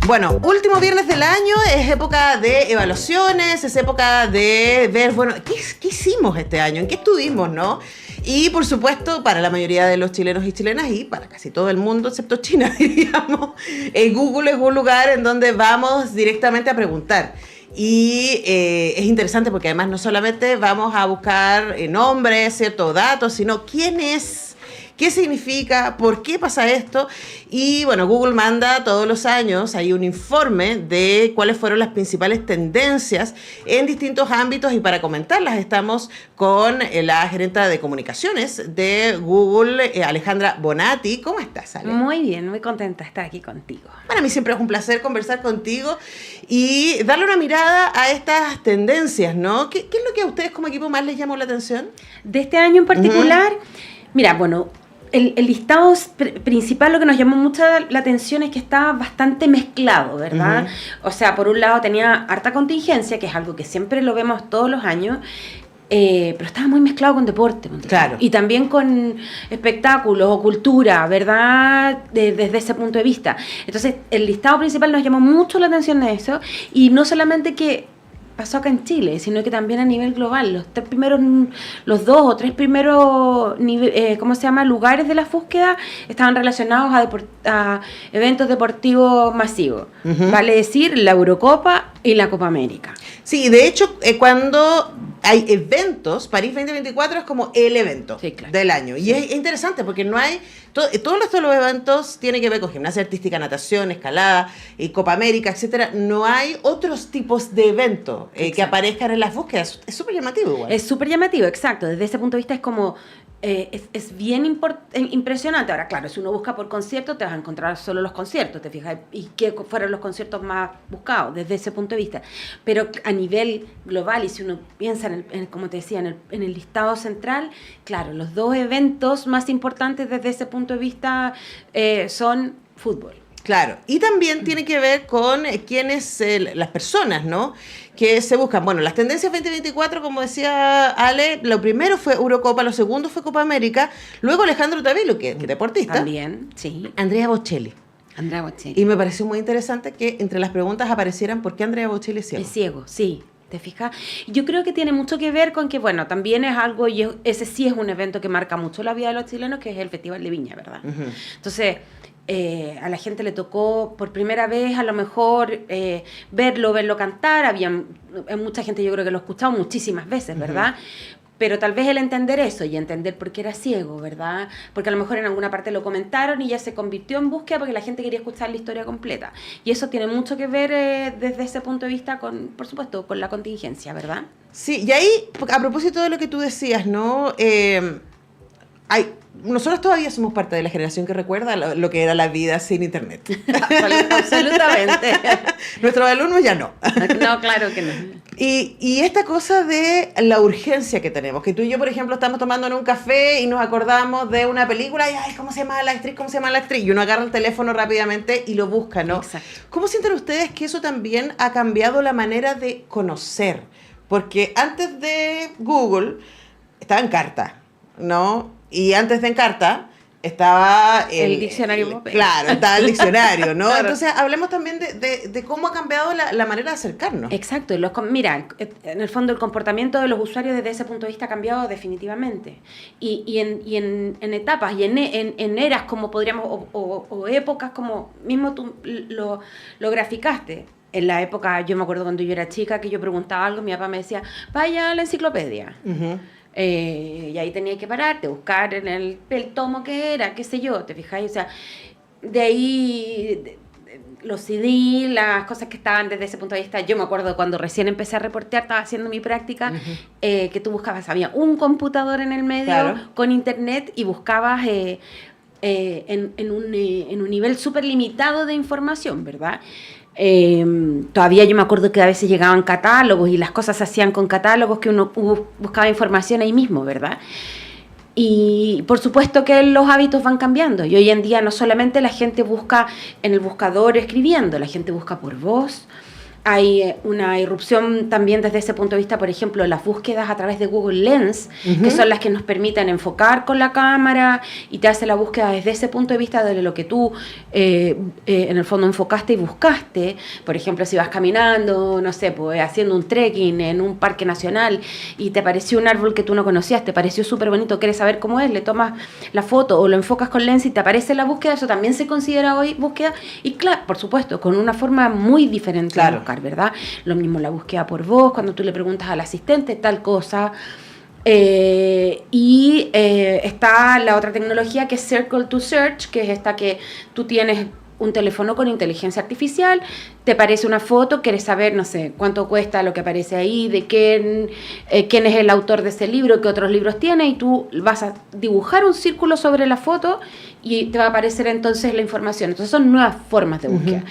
Bueno, último viernes del año, es época de evaluaciones, es época de ver, bueno, ¿qué hicimos este año? ¿En qué estuvimos, no? Y, por supuesto, para la mayoría de los chilenos y chilenas, y para casi todo el mundo, excepto China, diríamos, Google es un lugar en donde vamos directamente a preguntar. Y es interesante porque además no solamente vamos a buscar nombres, ciertos datos, sino quién es, qué significa, por qué pasa esto. Y bueno, Google manda todos los años hay un informe de cuáles fueron las principales tendencias en distintos ámbitos, y para comentarlas estamos con la gerenta de comunicaciones de Google, Alejandra Bonatti. ¿Cómo estás, Ale? Muy bien, muy contenta de estar aquí contigo. Para mí siempre es un placer conversar contigo y darle una mirada a estas tendencias, ¿no? ¿Qué es lo que a ustedes como equipo más les llamó la atención? De este año en particular, mira, bueno, el listado principal, lo que nos llamó mucho la atención es que estaba bastante mezclado, ¿verdad? O sea, por un lado tenía harta contingencia, que es algo que siempre lo vemos todos los años, pero estaba muy mezclado con deporte. Claro. Y también con espectáculos o cultura, ¿verdad? Desde ese punto de vista. Entonces, el listado principal nos llamó mucho la atención de eso, y no solamente que pasó acá en Chile, sino que también a nivel global. Los 2 o 3 primeros lugares de la búsqueda estaban relacionados a eventos deportivos masivos. Vale decir, la Eurocopa y la Copa América. Sí, de hecho, cuando hay eventos, París 2024 es como el evento del año. Y es interesante porque no hay... Todos los eventos tienen que ver con gimnasia artística, natación, escalada, Copa América, etcétera. No hay otros tipos de eventos que aparezcan en las búsquedas. Es súper llamativo igual. Es súper llamativo, exacto. Desde ese punto de vista es como... es bien impresionante. Ahora, claro, si uno busca por concierto, te vas a encontrar solo los conciertos, ¿te fijas? Y qué fueron los conciertos más buscados desde ese punto de vista. Pero a nivel global, y si uno piensa, como te decía, en el listado central, claro, los 2 eventos más importantes desde ese punto de vista son fútbol. Claro, y también tiene que ver con quiénes, las personas, ¿no?, que se buscan. Bueno, las tendencias 2024, como decía Ale, lo primero fue Eurocopa, lo segundo fue Copa América, luego Alejandro Tavilo, que es deportista. También, sí. Andrea Bocelli. Andrea Bocelli. Y me pareció muy interesante que entre las preguntas aparecieran ¿por qué Andrea Bocelli es ciego? Es ciego, sí. ¿Te fijas? Yo creo que tiene mucho que ver con que, bueno, también es algo, y ese sí es un evento que marca mucho la vida de los chilenos, que es el Festival de Viña, ¿verdad? Entonces, a la gente le tocó por primera vez a lo mejor verlo cantar. Había mucha gente, yo creo que lo ha escuchado muchísimas veces, ¿verdad? Pero tal vez el entender eso y entender por qué era ciego, ¿verdad? Porque a lo mejor en alguna parte lo comentaron y ya se convirtió en búsqueda porque la gente quería escuchar la historia completa. Y eso tiene mucho que ver desde ese punto de vista por supuesto, con la contingencia, ¿verdad? Sí, y ahí, a propósito de lo que tú decías, ¿no? Nosotros todavía somos parte de la generación que recuerda lo que era la vida sin internet. Absolutamente. Nuestros alumnos ya no. No, claro que no. Y esta cosa de la urgencia que tenemos, que tú y yo, por ejemplo, estamos tomando en un café y nos acordamos de una película y, ay, ¿cómo se llama la actriz? ¿Cómo se llama la actriz? Y uno agarra el teléfono rápidamente y lo busca, ¿no? Exacto. ¿Cómo sienten ustedes que eso también ha cambiado la manera de conocer? Porque antes de Google estaba Encarta, ¿no? Y antes de Encarta estaba el diccionario. Claro, estaba el diccionario, ¿no? Claro. Entonces, hablemos también de cómo ha cambiado la manera de acercarnos. Exacto. Mira, en el fondo el comportamiento de los usuarios desde ese punto de vista ha cambiado definitivamente. Y en etapas y en eras como podríamos, o épocas como mismo tú lo graficaste. En la época, yo me acuerdo cuando yo era chica, que yo preguntaba algo, mi papá me decía, vaya a la enciclopedia. Y ahí tenía que pararte, buscar en el tomo que era, qué sé yo, ¿te fijáis? O sea, de ahí los CD, las cosas que estaban desde ese punto de vista. Yo me acuerdo cuando recién empecé a reportear, estaba haciendo mi práctica, que tú buscabas, había un computador en el medio, claro, con internet, y buscabas en un nivel súper limitado de información, ¿verdad? Todavía yo me acuerdo que a veces llegaban catálogos y las cosas se hacían con catálogos, que uno buscaba información ahí mismo, ¿verdad? Y por supuesto que los hábitos van cambiando, y hoy en día no solamente la gente busca en el buscador escribiendo, la gente busca por voz. Hay una irrupción también desde ese punto de vista, por ejemplo, las búsquedas a través de Google Lens, que son las que nos permiten enfocar con la cámara y te hace la búsqueda desde ese punto de vista de lo que tú en el fondo enfocaste y buscaste. Por ejemplo, si vas caminando, no sé, pues haciendo un trekking en un parque nacional y te apareció un árbol que tú no conocías, te pareció súper bonito, quieres saber cómo es, le tomas la foto o lo enfocas con Lens y te aparece la búsqueda, eso también se considera hoy búsqueda y claro, por supuesto, con una forma muy diferente de buscar, ¿verdad? Lo mismo la búsqueda por voz, cuando tú le preguntas al asistente tal cosa. Está la otra tecnología que es Circle to Search, que es esta que tú tienes un teléfono con inteligencia artificial, te aparece una foto, quieres saber, no sé, cuánto cuesta lo que aparece ahí, de quién es el autor de ese libro, qué otros libros tiene, y tú vas a dibujar un círculo sobre la foto y te va a aparecer entonces la información. Entonces son nuevas formas de búsqueda.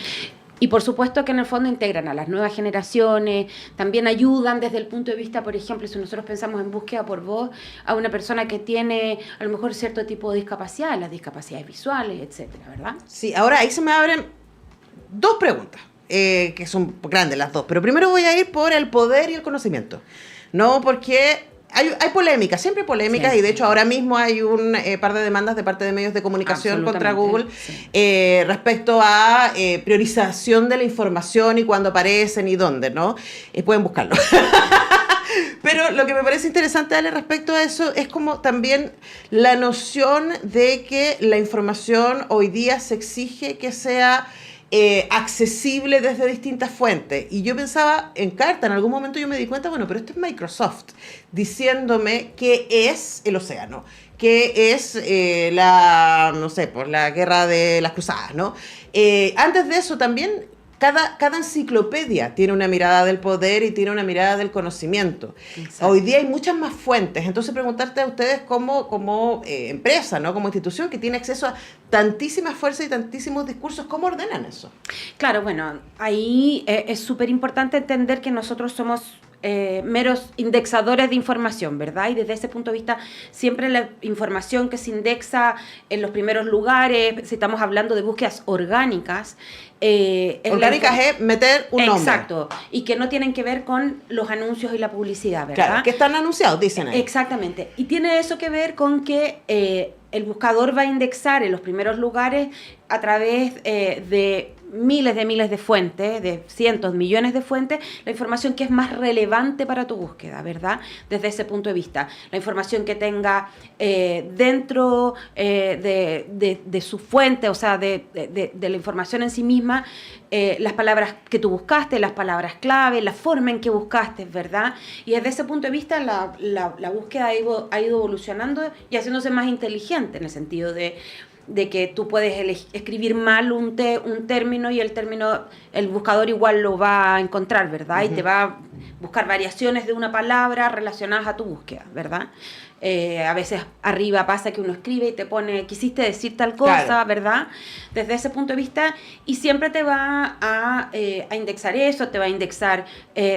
Y por supuesto que en el fondo integran a las nuevas generaciones, también ayudan desde el punto de vista, por ejemplo, si nosotros pensamos en búsqueda por voz, a una persona que tiene a lo mejor cierto tipo de discapacidad, las discapacidades visuales, etcétera, ¿verdad? Sí, ahora ahí se me abren dos preguntas, que son grandes las dos, pero primero voy a ir por el poder y el conocimiento, ¿no? Porque hay polémicas, siempre polémicas, sí. Y de hecho ahora mismo hay un par de demandas de parte de medios de comunicación contra Google, sí. Respecto a priorización de la información y cuándo aparecen y dónde, ¿no? Pueden buscarlo. Pero lo que me parece interesante darle respecto a eso es como también la noción de que la información hoy día se exige que sea accesible desde distintas fuentes. Y yo pensaba en Carta, en algún momento yo me di cuenta, bueno, pero esto es Microsoft diciéndome qué es el océano, qué es no sé, por la guerra de las cruzadas, ¿no? Antes de eso también cada enciclopedia tiene una mirada del poder y tiene una mirada del conocimiento. Exacto. Hoy día hay muchas más fuentes, entonces preguntarte a ustedes como empresa, ¿no? Como institución que tiene acceso a tantísimas fuerzas y tantísimos discursos, ¿cómo ordenan eso? Claro, bueno, ahí es súper importante entender que nosotros somos meros indexadores de información, ¿verdad? Y desde ese punto de vista, siempre la información que se indexa en los primeros lugares, si estamos hablando de búsquedas orgánicas, orgánicas es meter un nombre. Exacto, y que no tienen que ver con los anuncios y la publicidad, ¿verdad? Claro, que están anunciados, dicen ahí. Exactamente, y tiene eso que ver con que el buscador va a indexar en los primeros lugares a través de miles de fuentes, de cientos, millones de fuentes, la información que es más relevante para tu búsqueda, ¿verdad? Desde ese punto de vista. La información que tenga dentro de su fuente, o sea, de la información en sí misma, las palabras que tú buscaste, las palabras clave, la forma en que buscaste, ¿verdad? Y desde ese punto de vista la búsqueda ha ido evolucionando y haciéndose más inteligente en el sentido de que tú puedes escribir mal un término y el buscador igual lo va a encontrar, ¿verdad? Y te va a buscar variaciones de una palabra relacionadas a tu búsqueda, ¿verdad? A veces arriba pasa que uno escribe y te pone, quisiste decir tal cosa, claro, ¿verdad? Desde ese punto de vista, y siempre te va a indexar eso, te va a indexar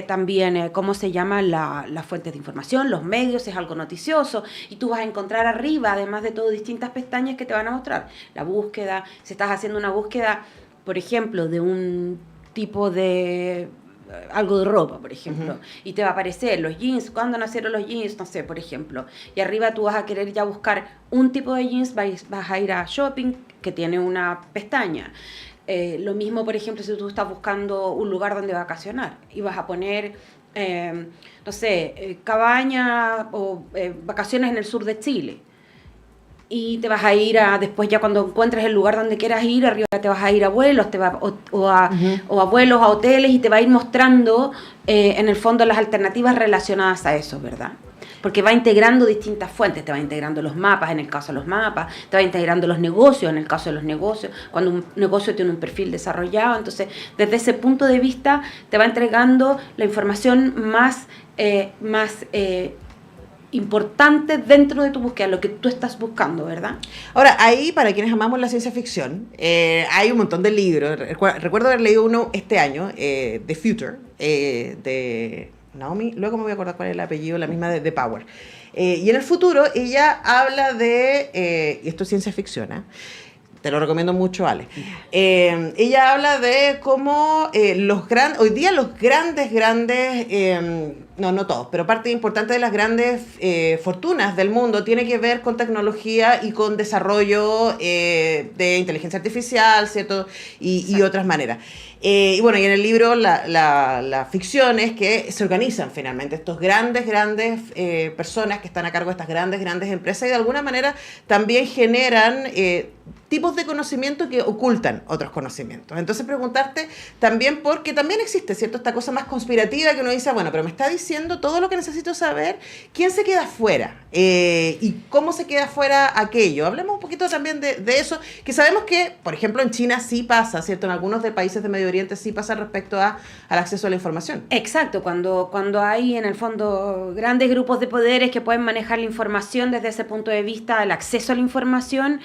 también cómo se llama la fuente de información, los medios, si es algo noticioso, y tú vas a encontrar arriba, además de todo, distintas pestañas que te van a mostrar la búsqueda. Si estás haciendo una búsqueda, por ejemplo, de un tipo de algo de ropa, por ejemplo, y te va a aparecer los jeans, cuándo nacieron los jeans, no sé, por ejemplo, y arriba tú vas a querer ya buscar un tipo de jeans, vas a ir a shopping, que tiene una pestaña. Lo mismo, por ejemplo, si tú estás buscando un lugar donde vacacionar y vas a poner, no sé, cabaña o vacaciones en el sur de Chile. Y te vas a ir después ya cuando encuentres el lugar donde quieras ir, arriba te vas a ir a vuelos, o a vuelos, a hoteles, y te va a ir mostrando en el fondo las alternativas relacionadas a eso, ¿verdad? Porque va integrando distintas fuentes, te va integrando los mapas, en el caso de los mapas, te va integrando los negocios, en el caso de los negocios, cuando un negocio tiene un perfil desarrollado. Entonces, desde ese punto de vista, te va entregando la información más importante dentro de tu búsqueda, lo que tú estás buscando, ¿verdad? Ahora, ahí, para quienes amamos la ciencia ficción, hay un montón de libros. Recuerdo haber leído uno este año, The Future, de Naomi, luego me voy a acordar cuál es el apellido, la misma de Power. Y en el futuro, ella habla de, y esto es ciencia ficción, te lo recomiendo mucho, Ale. Ella habla de cómo hoy día los grandes, no todos, pero parte importante de las grandes fortunas del mundo tiene que ver con tecnología y con desarrollo de inteligencia artificial, ¿cierto? Y otras maneras. Y bueno, y en el libro la ficción es que se organizan finalmente estos grandes personas que están a cargo de estas grandes empresas y de alguna manera también generan tipos de conocimiento que ocultan otros conocimientos. Entonces preguntarte también, porque también existe, ¿cierto?, esta cosa más conspirativa que uno dice, bueno, pero me está diciendo todo lo que necesito saber, ¿quién se queda fuera? ¿Y cómo se queda fuera aquello? Hablemos un poquito también de eso, que sabemos que, por ejemplo, en China sí pasa, ¿cierto? En algunos de países de Medio Oriente sí pasa respecto al acceso a la información. Exacto, cuando hay en el fondo grandes grupos de poderes que pueden manejar la información desde ese punto de vista, el acceso a la información,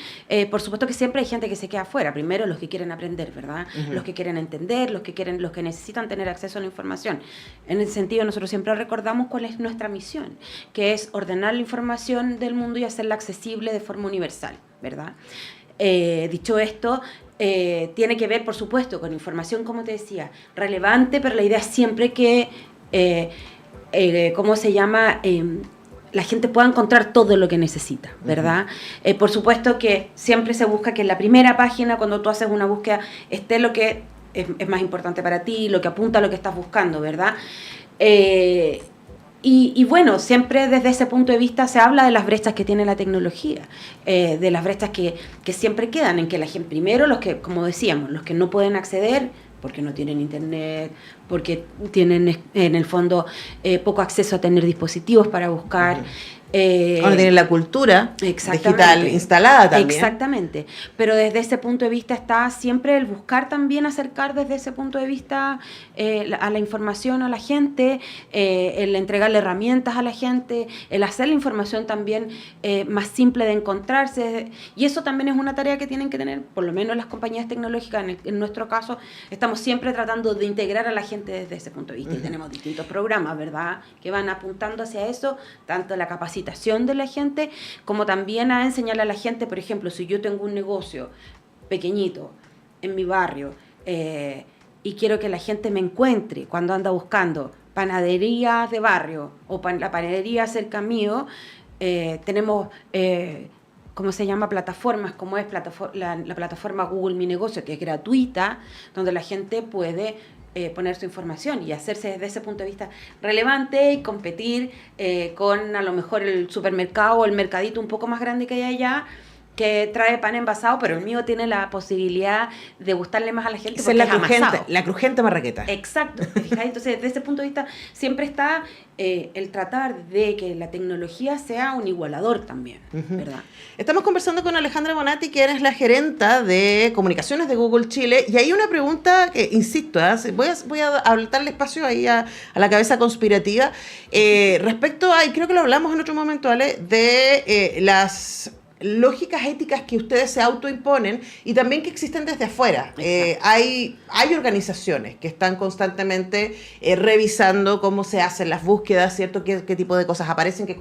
por supuesto que siempre hay gente que se queda afuera. Primero los que quieren aprender, ¿verdad? Uh-huh. Los que quieren entender, los que necesitan tener acceso a la información. En ese sentido, nosotros siempre recordamos cuál es nuestra misión, que es ordenar la información del mundo y hacerla accesible de forma universal, ¿verdad? Dicho esto, tiene que ver, por supuesto, con información, como te decía, relevante, pero la idea es siempre que, ¿cómo se llama?, la gente pueda encontrar todo lo que necesita, ¿verdad? Uh-huh. Por supuesto que siempre se busca que en la primera página, cuando tú haces una búsqueda, esté lo que es más importante para ti, lo que apunta a lo que estás buscando, ¿verdad? Y bueno, siempre desde ese punto de vista se habla de las brechas que tiene la tecnología, de las brechas que siempre quedan, en que la gente, primero los que, como decíamos, los que no pueden acceder, porque no tienen internet, porque tienen en el fondo poco acceso a tener dispositivos para buscar. Ahora tienen la cultura digital instalada también. Exactamente, pero desde ese punto de vista está siempre el buscar también acercar desde ese punto de vista a la información a la gente, el entregarle herramientas a la gente, el hacer la información también más simple de encontrarse, y eso también es una tarea que tienen que tener, por lo menos las compañías tecnológicas, en nuestro caso, estamos siempre tratando de integrar a la gente desde ese punto de vista, y tenemos distintos programas, ¿verdad?, que van apuntando hacia eso, tanto la capacitación de la gente, como también a enseñarle a la gente, por ejemplo, si yo tengo un negocio pequeñito en mi barrio y quiero que la gente me encuentre cuando anda buscando panaderías de barrio o la panadería cerca mío, tenemos, ¿cómo se llama?, plataformas, como es la plataforma Google Mi Negocio, que es gratuita, donde la gente puede poner su información y hacerse desde ese punto de vista relevante y competir con a lo mejor el supermercado o el mercadito un poco más grande que hay allá, que trae pan envasado, pero el mío tiene la posibilidad de gustarle más a la gente porque es la crujiente marraqueta. Exacto, ¿fíjate? Entonces, desde ese punto de vista siempre está el tratar de que la tecnología sea un igualador también, uh-huh, ¿verdad? Estamos conversando con Alejandra Bonatti, quien es la gerenta de comunicaciones de Google Chile, y hay una pregunta que, insisto, voy a darle espacio ahí a la cabeza conspirativa, respecto a, y creo que lo hablamos en otro momento, Ale, de las lógicas éticas que ustedes se autoimponen y también que existen desde afuera. Hay organizaciones que están constantemente revisando cómo se hacen las búsquedas, ¿cierto? ¿Qué tipo de cosas aparecen, qué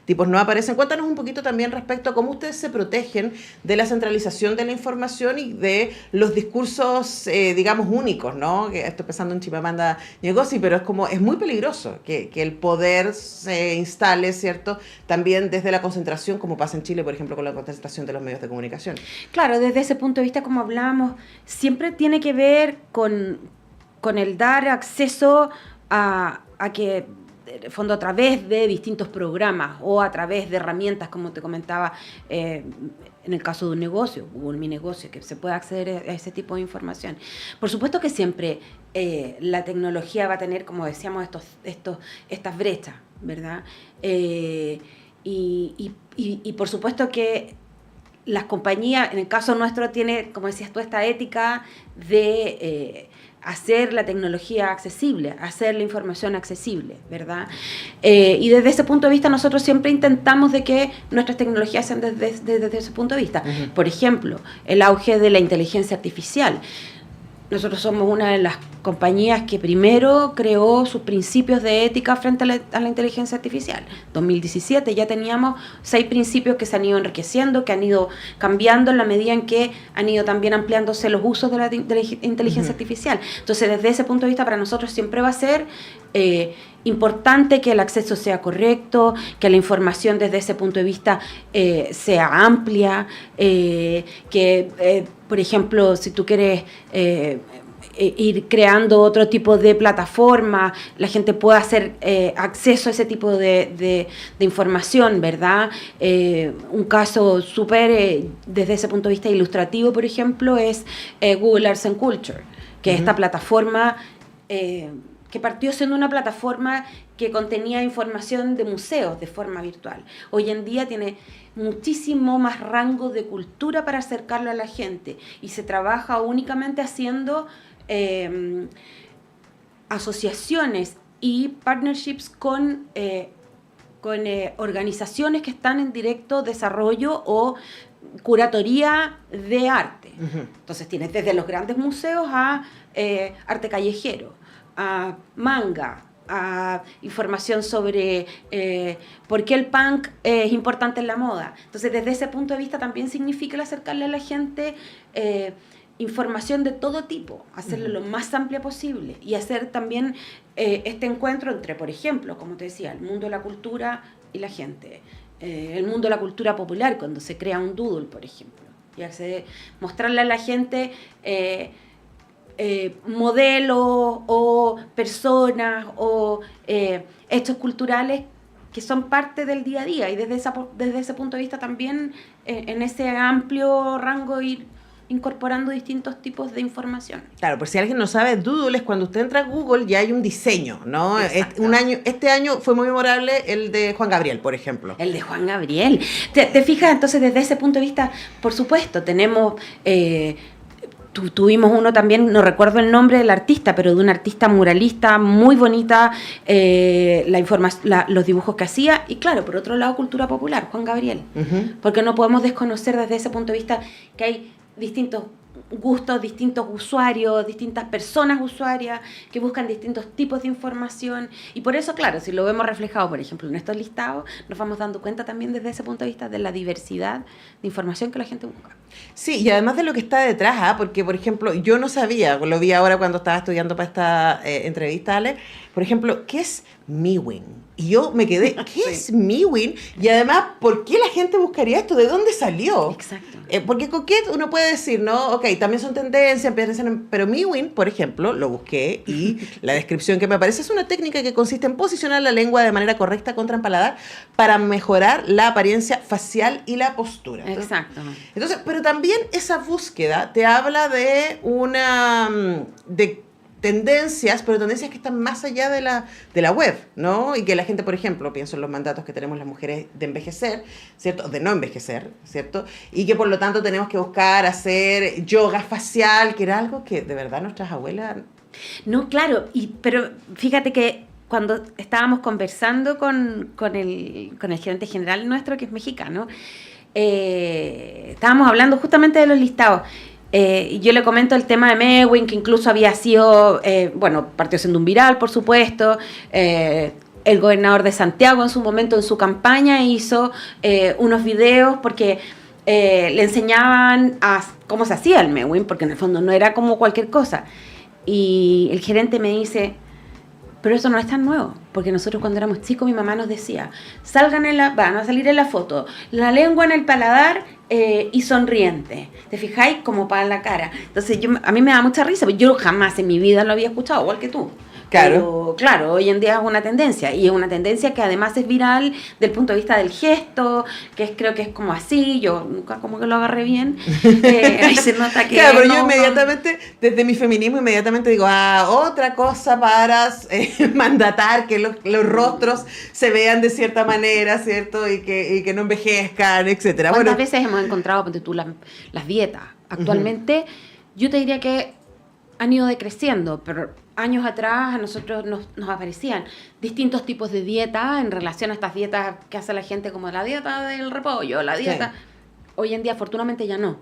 tipos no aparecen? Cuéntanos un poquito también respecto a cómo ustedes se protegen de la centralización de la información y de los discursos, digamos, únicos, ¿no? Que estoy pensando en Chimamanda Ngozi, pero es muy peligroso que el poder se instale, ¿cierto? También desde la concentración, como pasa en Chile, por ejemplo, con la concentración de los medios de comunicación. Claro, desde ese punto de vista, como hablamos, siempre tiene que ver con el dar acceso a que, en el fondo, a través de distintos programas o a través de herramientas, como te comentaba, en el caso de un negocio, Google Mi Negocio, que se pueda acceder a ese tipo de información. Por supuesto que siempre la tecnología va a tener, como decíamos, estas brechas, ¿verdad? Y por supuesto que las compañías, en el caso nuestro, tiene, como decías tú, esta ética de hacer la tecnología accesible, hacer la información accesible, ¿verdad? Y desde ese punto de vista nosotros siempre intentamos de que nuestras tecnologías sean desde ese punto de vista. Uh-huh. Por ejemplo, el auge de la inteligencia artificial. nosotros somos una de las compañías que primero creó sus principios de ética frente a la inteligencia artificial. 2017 ya teníamos 6 principios que se han ido enriqueciendo, que han ido cambiando en la medida en que han ido también ampliándose los usos de la inteligencia artificial. Entonces, desde ese punto de vista, para nosotros siempre va a ser importante que el acceso sea correcto, que la información desde ese punto de vista sea amplia, por ejemplo, si tú quieres ir creando otro tipo de plataforma, la gente pueda hacer acceso a ese tipo de información, ¿verdad? Un caso súper, desde ese punto de vista ilustrativo, por ejemplo, es Google Arts and Culture, que es esta plataforma que partió siendo una plataforma que contenía información de museos de forma virtual. Hoy en día tiene muchísimo más rango de cultura para acercarlo a la gente y se trabaja únicamente haciendo asociaciones y partnerships con organizaciones que están en directo desarrollo o curatoría de arte. Entonces tienes desde los grandes museos a arte callejero, a manga, a información sobre por qué el punk es importante en la moda. Entonces, desde ese punto de vista también significa el acercarle a la gente información de todo tipo, hacerlo lo más amplia posible y hacer también este encuentro entre, por ejemplo, como te decía, el mundo de la cultura y la gente. El mundo de la cultura popular, cuando se crea un doodle, por ejemplo. Y mostrarle a la gente modelos o personas o hechos culturales que son parte del día a día y desde ese punto de vista también en ese amplio rango ir incorporando distintos tipos de información. Claro, por si alguien no sabe, Doodle es cuando usted entra a Google ya hay un diseño, ¿no? Este año fue muy memorable el de Juan Gabriel, por ejemplo. El de Juan Gabriel. ¿Te fijas? Entonces, desde ese punto de vista, por supuesto, tenemos... Tuvimos uno también, no recuerdo el nombre del artista, pero de un artista muralista muy bonita, los dibujos que hacía. Y claro, por otro lado, cultura popular, Juan Gabriel. Porque no podemos desconocer desde ese punto de vista que hay distintos gustos, distintos usuarios, distintas personas usuarias que buscan distintos tipos de información. Y por eso, claro, si lo vemos reflejado, por ejemplo, en estos listados, nos vamos dando cuenta también desde ese punto de vista de la diversidad de información que la gente busca. Sí, y además de lo que está detrás, porque, por ejemplo, yo no sabía, lo vi ahora cuando estaba estudiando para esta entrevista, Ale, por ejemplo, ¿qué es MeWin? Y yo me quedé, ¿qué es MeWin? Y además, ¿por qué la gente buscaría esto? ¿De dónde salió? Exacto. Porque Coquette uno puede decir, ¿no? Ok, también son tendencias, pero MeWin, por ejemplo, lo busqué y la descripción que me aparece es una técnica que consiste en posicionar la lengua de manera correcta contra el paladar para mejorar la apariencia facial y la postura. Exacto. Entonces, pero también esa búsqueda te habla de de tendencias, pero tendencias que están más allá de la web, ¿no? Y que la gente, por ejemplo, pienso en los mandatos que tenemos las mujeres de envejecer, ¿cierto? De no envejecer, ¿cierto? Y que por lo tanto tenemos que buscar hacer yoga facial, que era algo que de verdad nuestras abuelas... No, claro, pero fíjate que cuando estábamos conversando con el gerente general nuestro, que es mexicano, estábamos hablando justamente de los listados. Yo le comento el tema de MeWin, que incluso había sido, partió siendo un viral, por supuesto. El gobernador de Santiago en su momento, en su campaña, hizo unos videos porque le enseñaban cómo se hacía el MeWin, porque en el fondo no era como cualquier cosa. Y el gerente me dice... Pero eso no es tan nuevo, porque nosotros cuando éramos chicos mi mamá nos decía, van a salir en la foto, la lengua en el paladar y sonriente, ¿te fijáis? Como para la cara. Entonces a mí me da mucha risa, porque yo jamás en mi vida lo había escuchado, igual que tú. Claro. Pero claro, hoy en día es una tendencia, y es una tendencia que además es viral del punto de vista del gesto, creo que es como así, yo nunca como que lo agarré bien, ahí se nota que... Claro, pero yo inmediatamente, desde mi feminismo, inmediatamente digo, otra cosa para mandatar que los rostros se vean de cierta manera, ¿cierto? Y que no envejezcan, etcétera. ¿Cuántas veces hemos encontrado, ponte tú, las dietas? Actualmente, yo te diría que han ido decreciendo, pero años atrás a nosotros nos aparecían distintos tipos de dietas en relación a estas dietas que hace la gente, como la dieta del repollo, la dieta... Sí. Hoy en día, afortunadamente, ya no.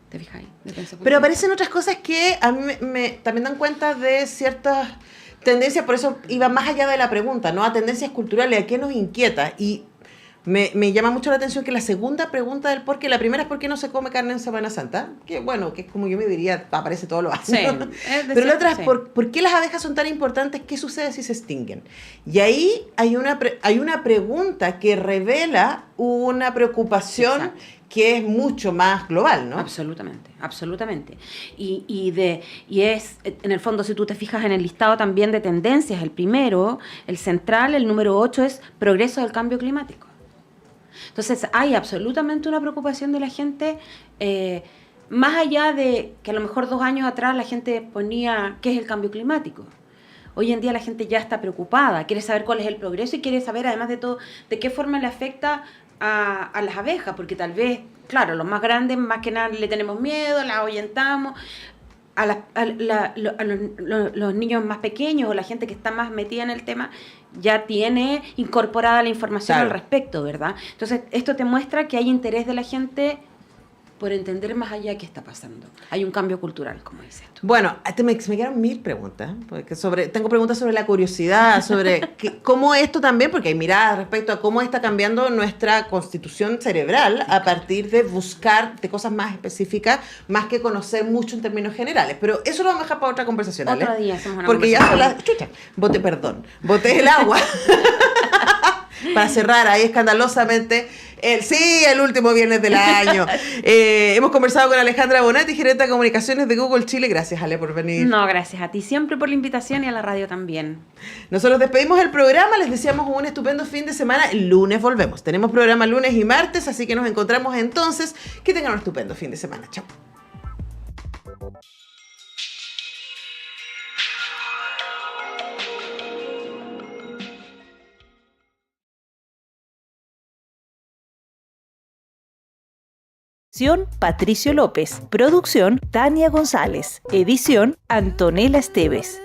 ¿Te fijas ahí? Desde ese punto Pero de vista. aparecen otras cosas que a mí también dan cuenta de ciertas tendencias, por eso iba más allá de la pregunta, ¿no? A tendencias culturales, a qué nos inquieta. Y me llama mucho la atención que la segunda pregunta del por qué, la primera es por qué no se come carne en Semana Santa, que bueno, que es como yo me diría, aparece todos los años. Sí, Pero la otra es sí. por qué las abejas son tan importantes, qué sucede si se extinguen. Y ahí hay una pregunta que revela una preocupación Exacto. que es mucho más global, ¿no? Absolutamente, absolutamente. Y es, en el fondo, si tú te fijas en el listado también de tendencias, el primero, el central, el número 8 es progreso del cambio climático. Entonces, hay absolutamente una preocupación de la gente, más allá de que a lo mejor 2 años atrás la gente ponía qué es el cambio climático. Hoy en día la gente ya está preocupada, quiere saber cuál es el progreso y quiere saber, además de todo, de qué forma le afecta a las abejas, porque tal vez, claro, los más grandes, más que nada, le tenemos miedo, las ahuyentamos. Los niños más pequeños o la gente que está más metida en el tema ya tiene incorporada la información Claro. al respecto, ¿verdad? Entonces, esto te muestra que hay interés de la gente por entender más allá qué está pasando. Hay un cambio cultural, como dices tú. Bueno, me quedaron 1000 preguntas, porque tengo preguntas sobre la curiosidad, sobre cómo esto también, porque hay miradas respecto a cómo está cambiando nuestra constitución cerebral a partir de buscar de cosas más específicas, más que conocer mucho en términos generales. Pero eso lo vamos a dejar para otra conversación, ¿vale? Otro día hacemos una porque ya son conversación. las... Chucha, boté el agua. Para cerrar ahí escandalosamente el último viernes del año. Hemos conversado con Alejandra Bonatti, gerente de comunicaciones de Google Chile. Gracias, Ale, por venir. No, gracias a ti siempre por la invitación y a la radio también. Nosotros despedimos el programa, les deseamos un estupendo fin de semana. El lunes volvemos. Tenemos programa lunes y martes, así que nos encontramos entonces. Que tengan un estupendo fin de semana. Chao. Patricio López. Producción Tania González. Edición Antonella Esteves.